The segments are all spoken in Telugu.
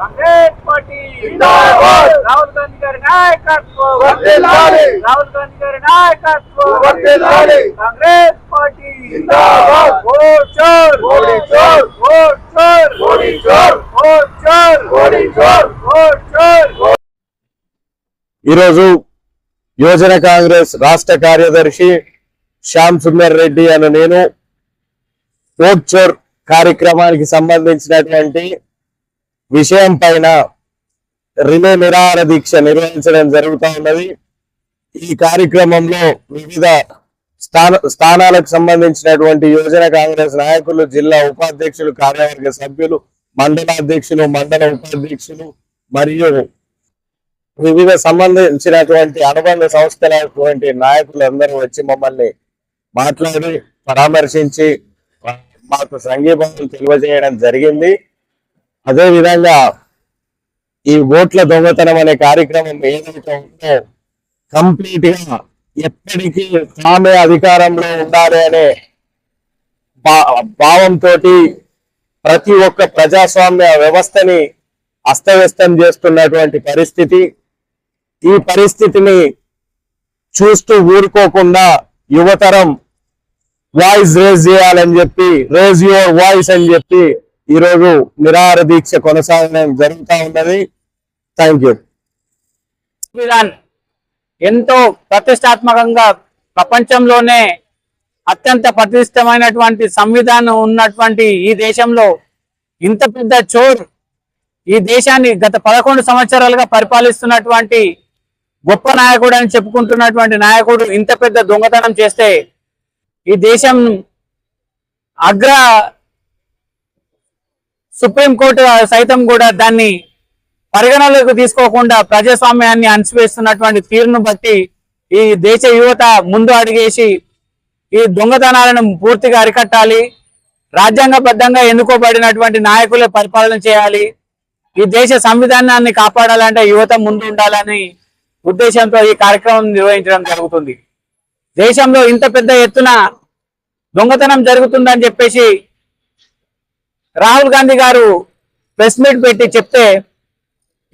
कांग्रेस पार्टी जिंदाबाद। राहुल गांधी गारी नायकत्व वर्धिल्लाలి। राहुल गांधी गारी नायकत्व वर्धिल्लाలి। कांग्रेस पार्टी जिंदाबाद। वोट चोर मोदी चोर, वोट चोर मोदी चोर, वोट चोर मोदी चोर, वोट चोर। ఈరోజు యువజన కాంగ్రెస్ రాష్ట్ర కార్యదర్శి శ్యామ్ సుందర్ రెడ్డి అనే నేను ఓట్ చోర్ కార్యక్రమానికి సంబంధించినటువంటి విషయం పైన రిలే నిరాహార దీక్ష నిర్వహించడం జరుగుతూ ఉన్నది। ఈ కార్యక్రమంలో వివిధ స్థానాలకు సంబంధించినటువంటి యువజన కాంగ్రెస్ నాయకులు, జిల్లా ఉపాధ్యక్షులు, కార్యవర్గ సభ్యులు, మండలాధ్యక్షులు, మండల ఉపాధ్యక్షులు మరియు వివిధ సంబంధించినటువంటి అనుబంధ సంస్థలైనటువంటి నాయకులందరూ వచ్చి మమ్మల్ని మాట్లాడి పరామర్శించి మాకు సంఘీభావం తెలియజేయడం జరిగింది। అదే విధంగా ఈ ఓట్ల దొంగతనం అనే కార్యక్రమం ఏదైతే ఉందో కంప్లీట్ గా ఎప్పటికీ తామే అధికారంలో ఉండాలి అనే భావంతో ప్రతి ఒక్క ప్రజాస్వామ్య వ్యవస్థని అస్తవ్యస్తం చేస్తున్నటువంటి పరిస్థితి। ఈ పరిస్థితిని చూస్తూ ఊరుకోకుండా యువతరం వాయిస్ రేజ్ చేయాలని చెప్పి, రేజ్ యువర్ వాయిస్ అని చెప్పి ఈరోజు నిరాహార దీక్ష కొనసాగడం జరుగుతూ ఉన్నది। Thank you. ఎంతో ప్రతిష్టాత్మకంగా ప్రపంచంలోనే అత్యంత ప్రతిష్టమైనటువంటి సంవిధానం ఉన్నటువంటి ఈ దేశంలో ఇంత పెద్ద చోర్ ఈ దేశాన్ని గత 11 సంవత్సరాలుగా పరిపాలిస్తున్నటువంటి గొప్ప నాయకుడు అని చెప్పుకుంటున్నటువంటి నాయకుడు ఇంత పెద్ద దొంగతనం చేస్తే ఈ దేశం అగ్ర సుప్రీంకోర్టు సైతం కూడా దాన్ని పరిగణలోకి తీసుకోకుండా ప్రజాస్వామ్యాన్ని అణచివేస్తున్నటువంటి తీరును బట్టి ఈ దేశ యువత ముందు అడిగేసి ఈ దొంగతనాలను పూర్తిగా అరికట్టాలి, రాజ్యాంగబద్ధంగా ఎన్నుకోబడినటువంటి నాయకులే పరిపాలన చేయాలి, ఈ దేశ సంవిధానాన్ని కాపాడాలంటే యువత ముందు ఉండాలని ఉద్దేశంతో ఈ కార్యక్రమం నిర్వహించడం జరుగుతుంది। దేశంలో ఇంత పెద్ద ఎత్తున దొంగతనం జరుగుతుందని చెప్పేసి రాహుల్ గాంధీ గారు ప్రెస్ మీట్ పెట్టి చెప్తే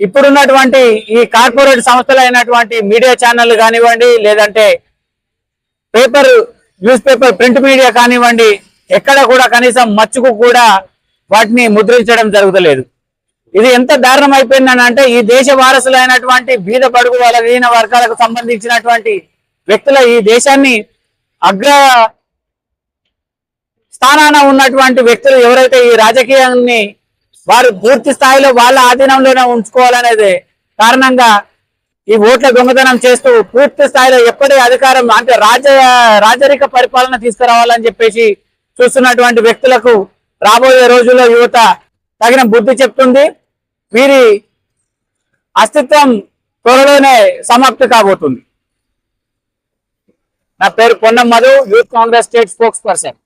ఇప్పుడున్నటువంటి ఈ కార్పొరేట్ సంస్థలు అయినటువంటి మీడియా ఛానల్ కానివ్వండి, లేదంటే న్యూస్ పేపర్ ప్రింట్ మీడియా కానివ్వండి, ఎక్కడ కూడా కనీసం మచ్చుకు కూడా వాటిని ముద్రించడం జరుగుతలేదు। ఇది ఎంత దారుణం అయిపోయిందని అంటే ఈ దేశ వారసులైనటువంటి బీద బడుగు బలహీన వర్గాలకు సంబంధించినటువంటి వ్యక్తుల ఈ దేశాన్ని అగ్ర స్థానాన ఉన్నటువంటి వ్యక్తులు ఎవరైతే ఈ రాజకీయాన్ని వారు పూర్తి స్థాయిలో వాళ్ళ ఆధీనంలోనే ఉంచుకోవాలనేది కారణంగా ఈ ఓట్ల దొంగతనం చేస్తూ పూర్తి స్థాయిలో ఎప్పటి అధికారం అంటే రాజరిక పరిపాలన తీసుకురావాలని చెప్పేసి చూస్తున్నటువంటి వ్యక్తులకు రాబోయే రోజుల్లో యువత తగిన బుద్ధి చెప్తుంది। వీరి అస్తిత్వం త్వరలోనే సమాప్తి కాబోతుంది। నా పేరు Ponnam Madhu, youth Congress state spokes person.